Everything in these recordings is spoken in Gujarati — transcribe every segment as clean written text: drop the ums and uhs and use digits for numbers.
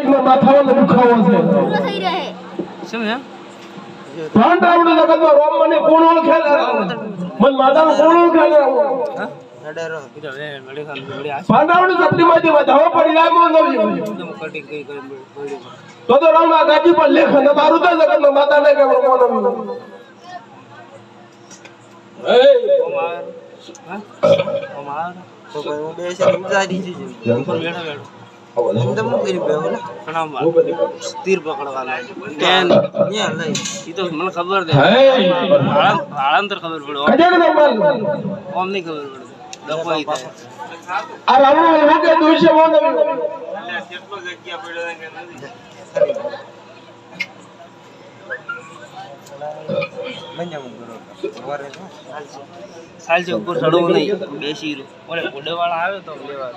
જગતમાં માથાનો દુખાવો છે પૂરો થઈ રહે શું હે પાંડરાવણ જગતમાં રોમ મને કોણ ઓળખે મન માતાનો કોણ ઓળખે હા નડેરો કીધો લે ગળી ખાન ગળી આ પાંડરાવણ સપટીમાંથી વધાવો પડી જાય મોં નવ્યું એકદમ કટિંગ કરી ગળી તો રાવણા ગાજી પર લેખ ન મારું તો જગતમાં માતાને કે મોં નવ્યું એ ઓમાર હા ઓમાર તો કોઈ હું બેસે ઉજારી છે ઉપર બેઠો બેઠો અંદર હું કરી બેહો ને પ્રણામ તીર પકડવાના ટેન ન્યા લઈ ઈ તો મને ખબર દે હે આળંતર ખબર પડો કજે કે નંબર ઓમ નહીં ખબર પડે ડકોઈ થાય આ રાવણો એવું કે દુશે મોં નવ્યું કેટલો જગ્યા પડ્યો કે નથી બંજા મુ કરો વરે તો સાલ છે ઉપર ચડવું નહીં બેસી રહ્યું ઓલે ઉડવાળા આવ્યો તો લેવા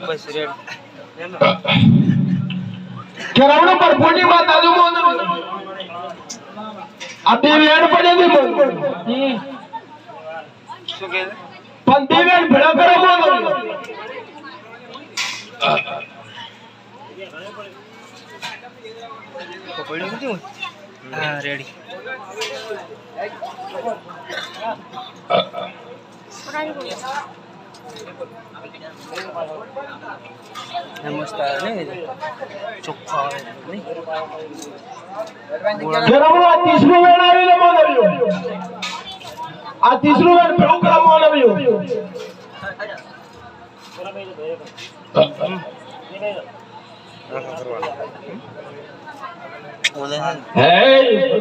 બસ રેડ કે રાવણો પર ફોટી માતા જો મોં નવ્યું આ બે વેડ પડે ને શું કહે પણ બે વેડ ભેળા કરો મોં નવ્યું તો પડ્યું નથી હા રેડી મસ્ત આવે ને ચોખ્ખા આવે નહીં કે રાવણો આ તીસરું વેડ આવીને મોં નવ્યું આ તીસરું વેડ ભેળું કરો મોં નવ્યું ઓલે હે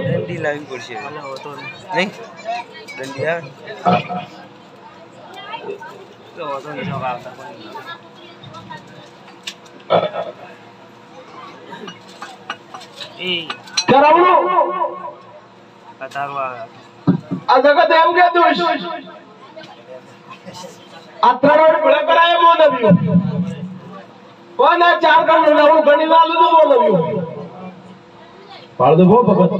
ડંડી લાવી પડશે હોતો નહીં ડંડી આવે તો હોતો નહીં શોખ આવતા એ કે રાવણો કતારવા આ જગત એમ કે દોષ આ ત્રણ વેડ ભેળા કરાય મોં નવ્યું પણ આ ચાર કામ રાવણ ગણી લાલ નું મોં નવ્યું પાડ દે ભો ભગત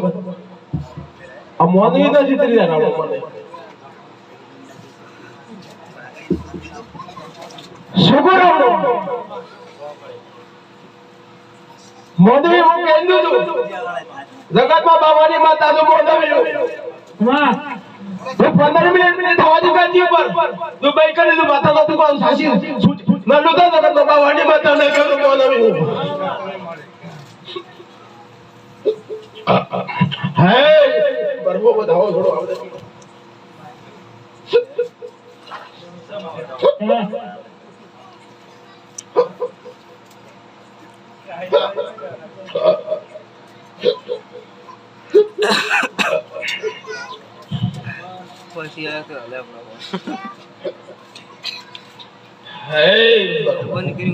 આ મોની તો જીતરી રહ્યા રાવણ મને સુગો રાવણ મોદવી હું કહી દઉં છું જગતમાં બાવાની માતા જો મોદવી વાહ હું 15 મિનિટ થવા દી કાજી પર તું બાઈ કરી તું માતા તું કોણ સાસી નડો તો જગતમાં બાવાની માતા ને કે મોદવી હે બરબો બધાવો થોડો આવડે પછી આ કે લે હે બંધ કરી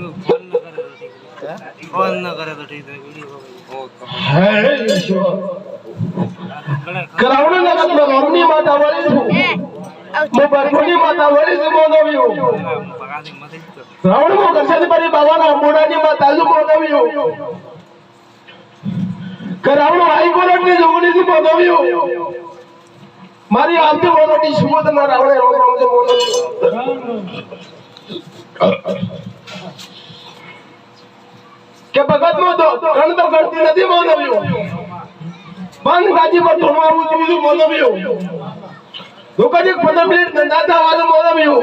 ફોન ન કરે તો ઠીક થાય વિડિયો હે કરાવણો જગતમાં રોમની માતા વળી છું હું બરગોની માતા વળી છું મોદવ્યું પગાથી મથી રાવણ મો કરશે પરી બાવાના મોડાની માતા જો મોદવ્યું કરાવણો આઈ કોરટની જોગણી થી મોદવ્યું મારી આરતી મોદની સુમતના રાવણે રોમ રોમ જે મોદવ્યું કે ભગત નો તો ગણ તો ગણતી નથી મોદવ્યું બંધ ગાજી પર ધોણવાનું બીજું મોદવ્યું દુકાને 15 મિનિટ ધંધા વાળું મોદવ્યું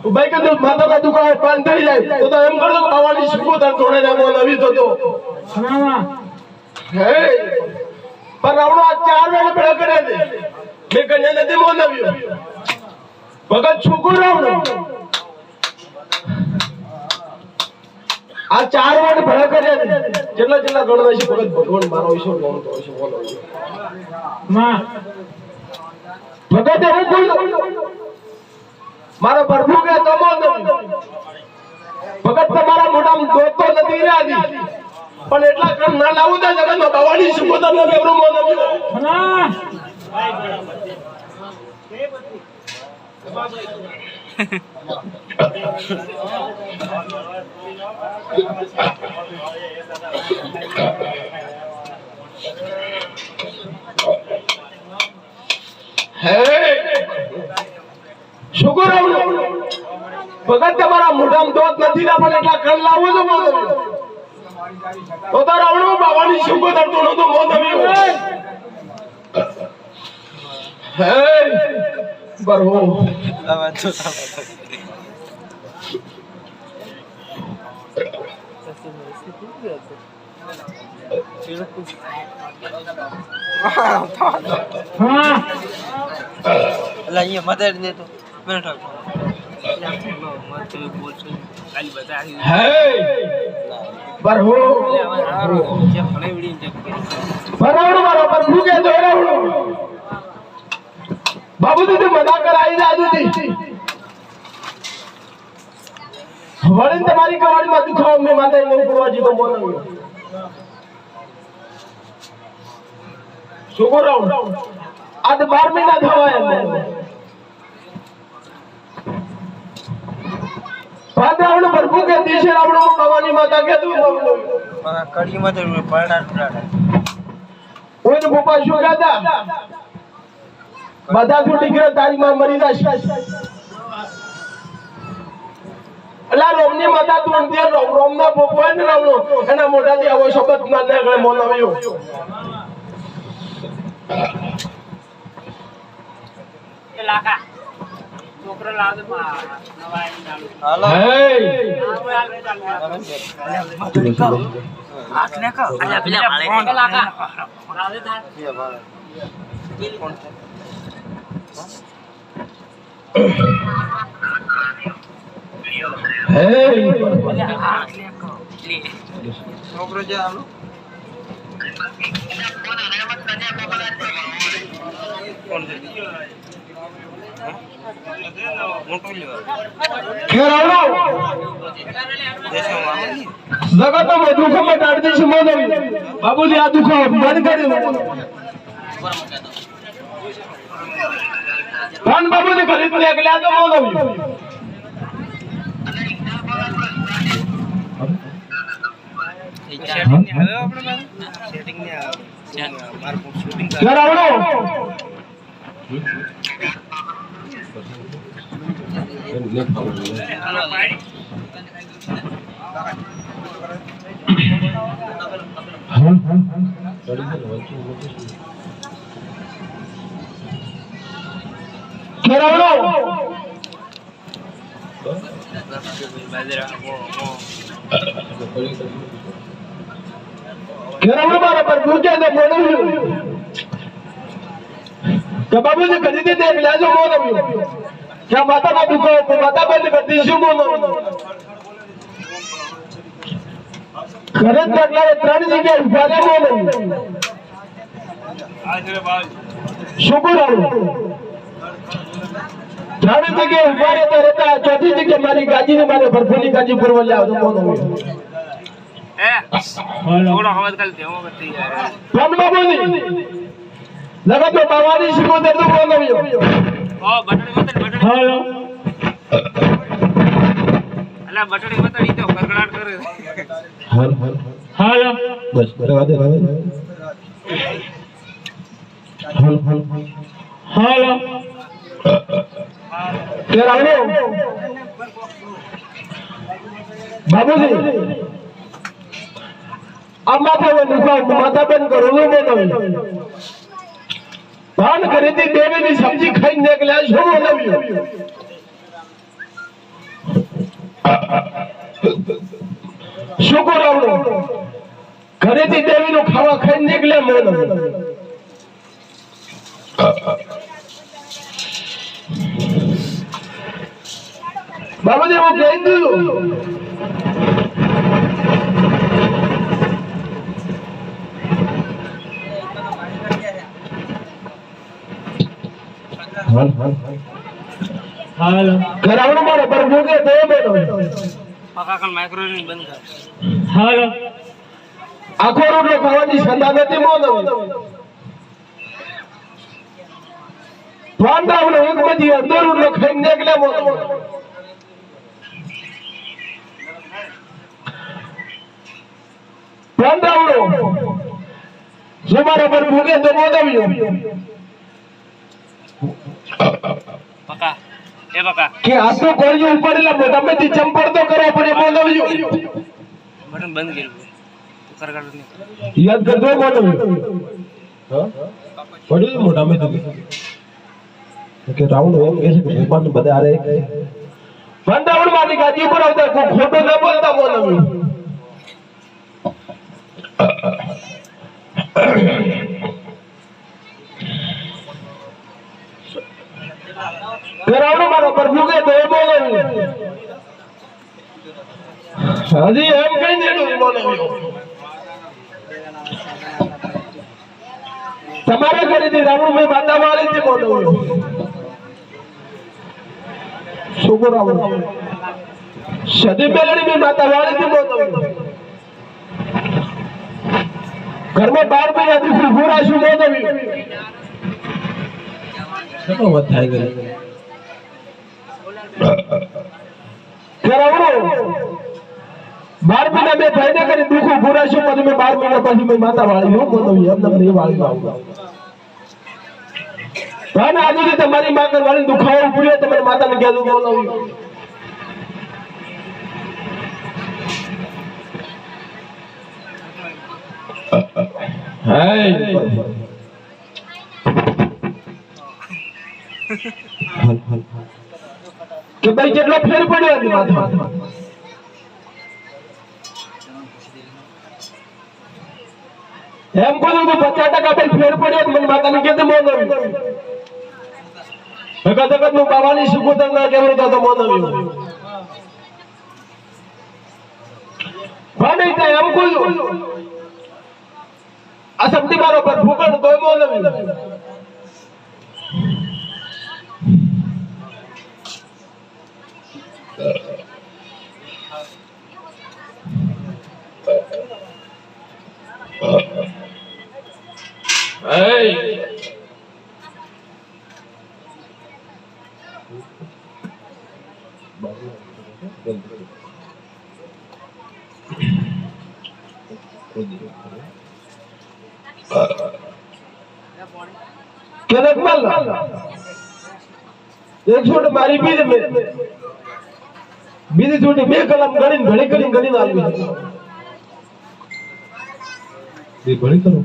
ભાઈ કે માતા કા દુકાન પાન થઈ જાય તો એમ કરજો બાવાની સુકોદર ધોણે જાય મોદવી તો હે પર રાવણો આ ચાર વેળ ભેળા કરે છે મેં કન્યા નથી મોદવ્યું ભગત છોકરો રાવણો આ ચાર વેળ ભેળા કરે જેટલા જેટલા ગણવા છે ભગત ભગવાન મારો ઈશ્વર નામ તો છે બોલો માં ભગત એવું બોલ્યો મારો પ્રભુ કે તો મોદવ્યું ભગત તમારા મોઢામાં દોત તો નથી રહ્યા પણ એટલા કણ ના લાવું તો જગતમાં બાવાની સુકોદર નો બેવરો મોદવ્યું શુકર ભગત તમારા મોઢામાં દોત નથી ના પણ એટલા કણ લાવું તો મોદવ્યું તો તાર આવણું બાવાની શુકો દરતો તો મોત આવ્યું હે બરહો આવા તો અલા અહીંયા મદદ ને તો બેઠો હે બરહો બરાવણું મારો પ્રભુ કે જોરાવણું બાબુ તું મજા કરાઈ રાજુથી વળીને તમારી કવાડીમાં દુખાવ મેં માતા ને ઉપડવા જીતો બોલાવ્યો શું રાવણ આજ 12 મહિના થવાય ભાદ્રાવણ પ્રભુ કે દિશે રાવણ કવાની માતા કે તું કડી માં તો પાડા પાડા ઓય ને પપ્પા શું કહેતા બધા તું ટીકરે તારી માં મરી જશે અલા રોમની માતા તું અંતે રોમના પપ્પો ને રાવણો એના મોઢાથી આવો શબ્દ ના નીકળે મોન આવ્યો લાકા છોકરો લાવે નવાઈ ચાલુ હાલો હે આટલે કો અલ્યા પેલા ભાડે લાકા રાવે થાર કે ભાડે કોણ છે હે આટલે કો છોકરો જે આલો કોણ છે મોટો લેવા કે રાવણો દેશમાં આવે જગત માં દુઃખ માં ડાળતી છે મોન આવ્યો બાબુજી આ દુઃખ બંધ કરી ધન બાબુજી ખરીદ લે કે આ તો મોન આવ્યો સેટિંગ ને આવ્યો આપણે સેટિંગ ને આવ્યો મારું શૂટિંગ કે રાવણો મારા પર પૂછે તો બોલું કે બાબુજી કદી દે દેખ લેજો મોન આવ્યો क्या माता का दुखो माता बंद कर दी શું બોલો ખરત કરનારે 3 જગ્યાએ ઉભા રહે બોલો આજરે ભાઈ શુકર આવું 3 જગ્યાએ ઉભા રહેતા ચોથી જગ્યાએ મારી ગાજીને મારે ભરફોલી ગાજી પર વળ્યા તો બોલો એ થોડો અવાજ કર દેવો કરતી યાર કોણ બાબુજી લગત તો બાવાની શિકો દે તો બોલો ઓ બટડી હાલો અલા બટડી મતડી તો ગરગડાટ કરે હાલ હાલો બસ બરાબર દે હાલ હાલ હાલો કે રાવણો બાબુજી अब माता वो दुखा माता बंद करो लो बोलो भान करे थी देवी ने सब्जी खाई निकला शो बोलो शुक्र आवड़ो घरे थी देवी नो खावा खाई निकले बोलो बाबूजी वो कह दो हाल हाल हाल करावण मारो पर मुके दे बेटो पका कन माइक्रोवेव बंद कर हाल आखो रोटलो खावानी संदा नथी मोनो फोन दावनो एक बजी अंदर रोटलो खाई निकले मोनो फोन दावनो जो मारो पर मुके दे मोदवियो पका ए पका કે આ તો કોળિયો ઉપાડેલા મોઢામાંથી ચંપડ તો કરવા પડે બોલવજો બટન બંધ કર્યું કરગડ યાદ કરજો મોટો હા પડી મોટા મે કે રાઉન્ડ એમ કહે છે કે ભગવાન બધા આરે બંધાવણ માંથી ગાદી પર આવતા કોઈ ખોટો ન બોલતા મોનો રાઉન્ડ મારો પ્રભુ કે દે બોલો હજી એમ કઈ દેલું બોલો તમારે કરી દી રાવણ મેં માતા વાળી થી બોલો શુગર રાવણ સદી મેલડી મેં માતા વાળી થી બોલો घर में 12 महीना दूसरी पूरा शुरू हो गई કેટલો વાત થાય ગઈ કરાવરો 12 મહિના મેં ફાયદા કરી દુખો પૂરા શું પછી મેં 12 મહિના પછી મેં માતા વાળી હું બોલું એમ તમને વાળી આવું અને આજે તમારી માં વાળી દુખાવો પૂર્યો તમારી માતાને કહેજો બોલાવું હાય કે ભાઈ કેટલો ફેર પડ્યો હતી માથા એમ બોલું તો 50% ભાઈ ફેર પડ્યો મને માતાને કહેતે મોનવી ભગત ભગત નું બાવાની સુગોતર ના કેવર તો મોનવી ભાઈ તે એમ બોલું આ શબ્દ મારો પર ભૂકણ તોય મોનવી Hey! क्या रखमल एक छोट मारी बीज में बीज छोटी बे कलम गणिन घणी गणिन गणिन आलू ये घणी करो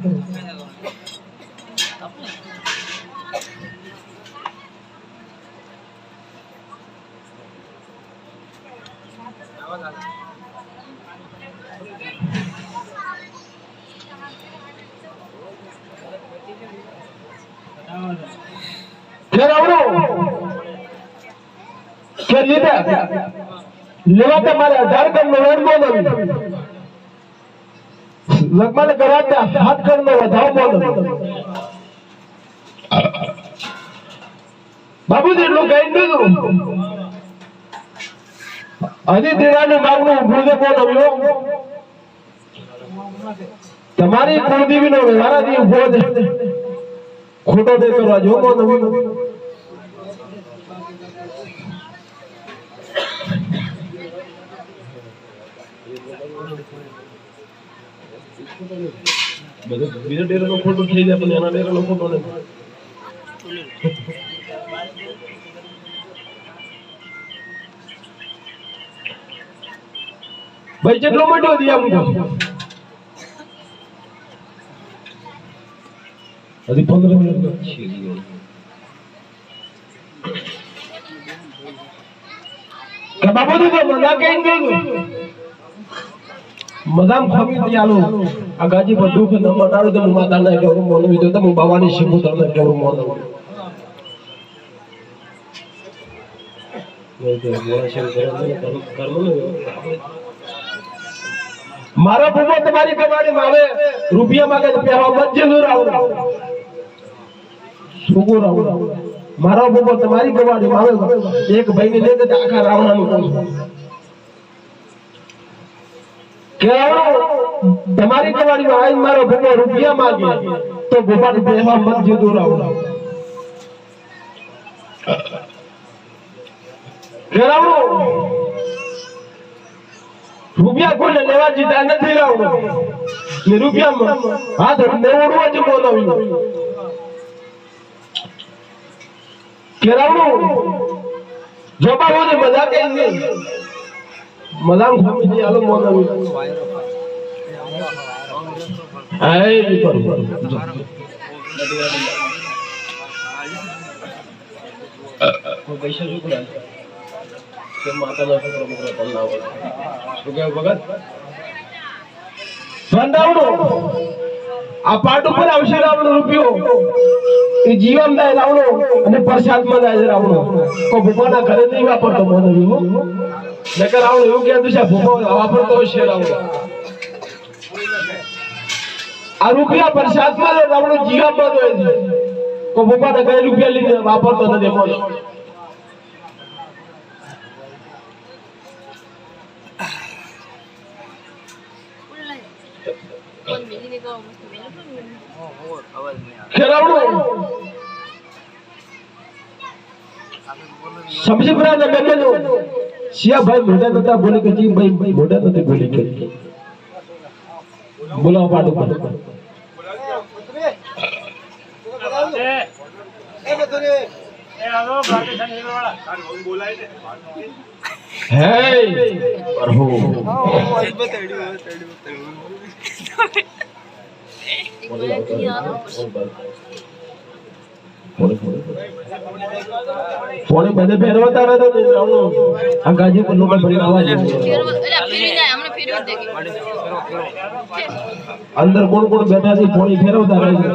लेवा मारे 18 कण नो वेर बोलो लगमा ने कराता 7 कण नो વધાવ બોલો બાબુજી લો ગાઈ દીધું અજી દેરાને માગનું ભૂલે બોલો તમારી કુળદેવીનો વ્યવહારાથી ઉભો છે ખોટો દે કરવા જો બોલો બીજો ડેરાનો ફોટો થઈ જાય પણ એના ડેરાનો ફોટો નહીં ભાઈ જેટલો મોટો દિયા મુકો હજી 15 મિનિટ છે કે બાબુજી તો મજા કેમ ગયું મજામ ખમી દિયાલો આ ગાજી પર દુખ ન મટાડો તો માતા ના કેવું મોનવી તો હું બાવાની શીખું તમને કેવું મોનવું મારો ભૂવો તમારી કમાડી માં આવે રૂપિયા માંગે તો પહેવા મત જરૂર આવું સુગુર આવું મારો ભૂવો તમારી કમાડી માં આવે એક ભાઈ ને લે તો આખા રાવણાનું કહું તમારી કવાડી માં આઈ મારો ભૂવો રૂપિયા માંગે તો ભૂપાને પહેવા મત જરૂર આવું ઘેરાવડો રૂપિયા કોને લેવા જીતા નથી રાવડો ને રૂપિયા હાથ નેવડવા જ બોલાવી ઘેરાવડો જવાબો ને મજા કે નહીં મલામ ખમી આલો બોલાવી આય બરોબર કોઈ પૈસા શું કરે કે માતાનો છોકરો મોકલો તમને આવો શું કે ભગત બંધાવડો આ પાટ ઉપર આવશે રાવણો રૂપિયો એ જીવન દાય રાવણો અને પ્રસાદમાં જાય રાવણો કો ભૂપાના ઘરે નહીં વાપરતો મને નકર રાવણો એવું કહેતું છે ભૂપો વાપરતો હશે રાવણો આ રૂપિયા પ્રસાદમાં રાવણો જીવનમાં જાય છે કો ભૂપાના ઘરે રૂપિયા લઈને વાપરતો નથી બોલો सबसे बड़ा नंबर जो सिया भाई मोटा नता बोले के जी भाई मोटा नते बोले के बोला पाटो पर ए आलो भारतीय संघ वाला बोलाय दे हे प्रभु પોણે બધે ફેરવતા રહે તો આ ગાજી પર લોકો ભરી આવા છે અંદર કોણ કોણ બેઠા છે પોણી ફેરવતા રહે છે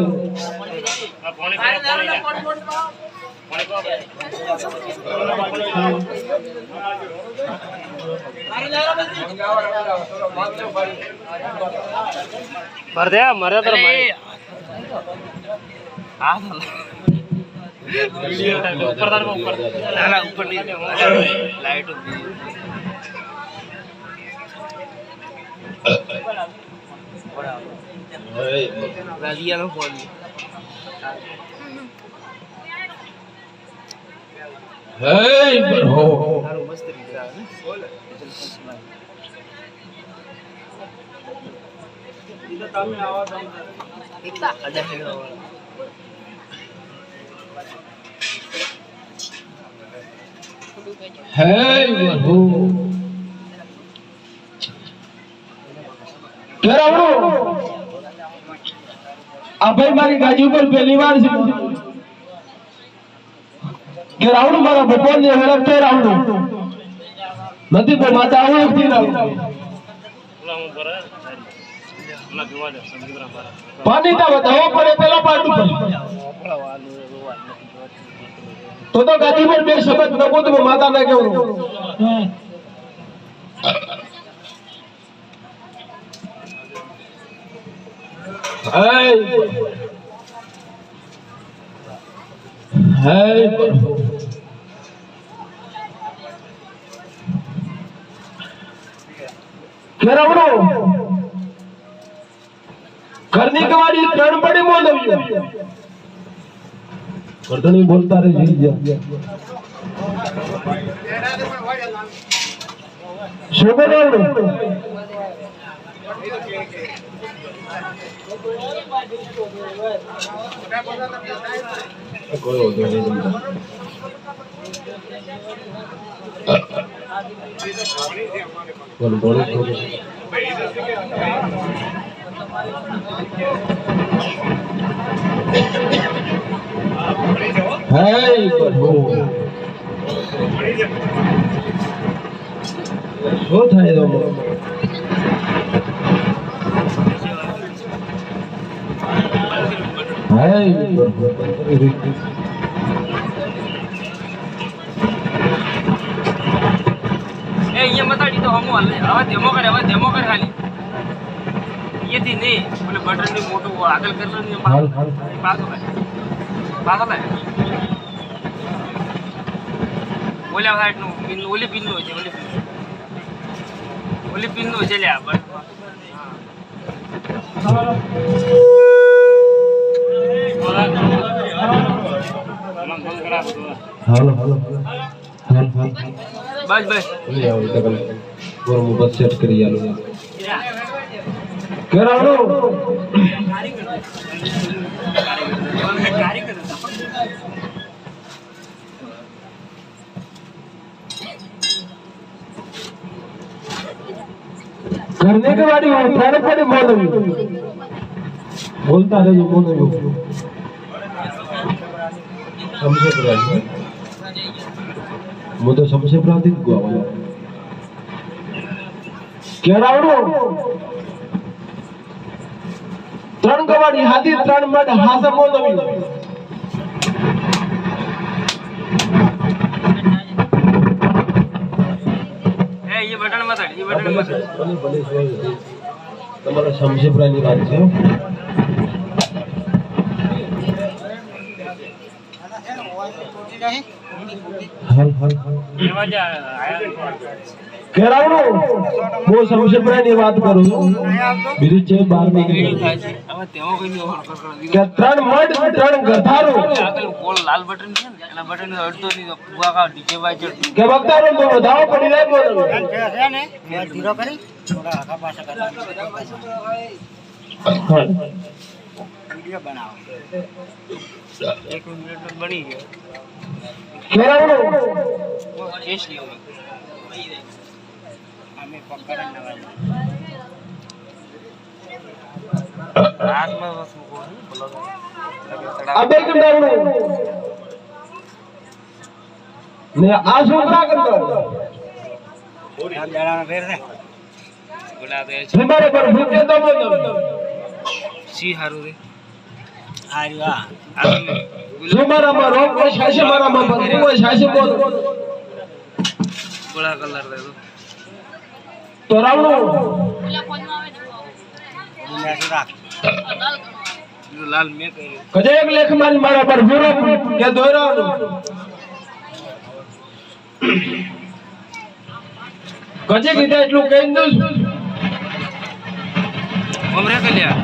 ભર દે મરે તો મારી આ ऊपर तार ऊपर ना ना ऊपर नहीं लाइट राजिया ना फोन हे हो तारो मस्त दिख रहा है इधर ताल में आवाज इतना आजा है Hey, Bahu. Kerawu. Abai mari gaji ઉપર પહેલી વાર છે. Kerawu મારા ભગવાન ને હરખ કરાવું. નથી તો માતા આવું નથી રાવું. પાણી તા બતાવો પડે પેલા પાટું પર. तो गादी पर બે શબ્દ નકો તો માતા ના કેવું હાય હાય કેરાવડો ઘરની કવાડી ત્રણ પડી બોલવ્યો વર્તણી બોલતા રહે જીત જા શોભરાવડો કોઈ હોતો નહીં બોલ બોલ Hey, Bahu. શું થાય તો હાય એ અહીંયા મતાડી તો હમો હાલે હવે ધેમો કરે ખાલી અહીંયાથી નહીં બોલે બટન ની મોટું આગળ કરલો ને પાછો લાય ઓલા સાઈડ નું પિન ઓલી પિન નું છે ઓલી પિન નું છે લ્યા બસ હાલો હાલો બસ બસ લે આવો ડબલ ગોરમ બસ સેટ કરી આલો કરાવડો करने के बाद प्राण पड़े मौलवी બોલતા રહેજો બોલો સમજે પ્રાંત હું તો સમજે પ્રાંત જ ગયો કેરાવડું 3 કવાડી હાથી 3 મડ હાસમો નવી એ બટન મતાડી ભલે તમારા સમજે પ્રાંતની વાત છે હાલ કેરાવડું હું સમજે પ્રાંતની વાત કરું છું બીજી છે 12 ની થાય છે હવે તેમાં કોઈ નહીં ઓળખ કે 3 મડ 3 ગધારો આગળ ગોળ લાલ બટન છે ને એના બટન અડધો ની ભૂગા કા ડીજે વાજર કે વક્તારો તો વધાવો પડી જાય બોલો છે ને ધીરો કરી થોડા આગા પાછા કરતા વિડિયો બનાવો 1 મિનિટ બની ગયો કેરાવડું ટેસ્ટ લેવો અમે પકડન નવા આત્મા વસ્તુ કોણ બોલો અબે કંડાવડું ને આ છોકરા કંડાવડું આમ જણાનો ફેર ને બોલા દે તમારે પર ભૂકે તો બોલો સી હારું રે આ રહ્યો જો મારામાં રોગ હોય શાશે મારામાં ભરપૂર હોય શાશે બોલો બોલા કલર દે તો રાવણું દુનિયા શું રાખ લાલ મેં કર્યું કજે એક લેખ મારી મારા પર ભૂરો કે દોરાવનું કજે કીધા એટલું કહી દઉં છું અમરે કે લ્યા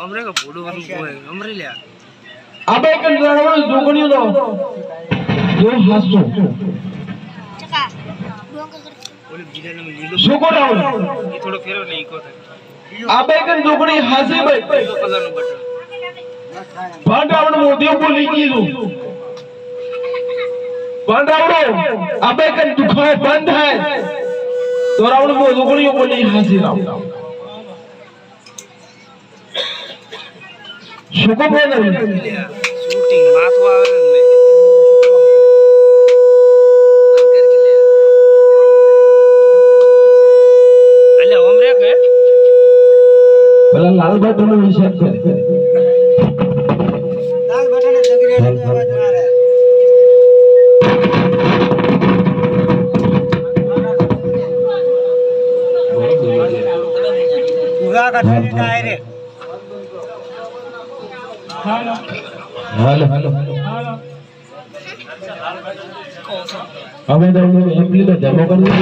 અમરે કે ફોડું વાળું કોઈ અમરે લ્યા આબે કન રાવણ જોગણીનો જો હાસો ઓલે બીજા ને લીલો સુકો રાવણ એ થોડો ફેરવ એટલે ઈકો થાય આબે કન જોગણી હાસી ભાઈ લીલો કલર નું બટન ભાંડાવણ મોદી બોલી કીધું ભાંડાવડો આબે કન દુખાય બંધ હે તો રાવણ મો જોગણીઓ બોલી હાસી રાવ સુકો બોલે શૂટિંગ માથું આવે ને અલ્યા ઓમરે કે પેલા લાલ બટન નો હિસાબ કરે લાલ બટન દગી રેડે અવાજ મારે પૂરા કઠણી ડાયરેક્ટ હાલો હવે તો એમ્પ્લી નો ડેમો કરી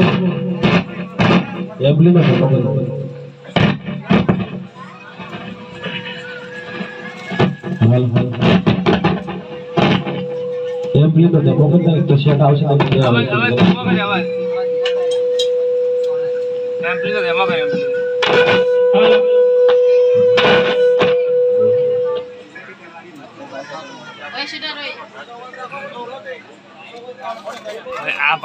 એમ્પ્લી નો ડેમો કરી એમ્પ્લી નો ડેમો કરી તો સેટ આવશે હવે ધીમો કરે અવાજ એમ્પ્લી તો ધીમો કરે એમ્પ્લી આ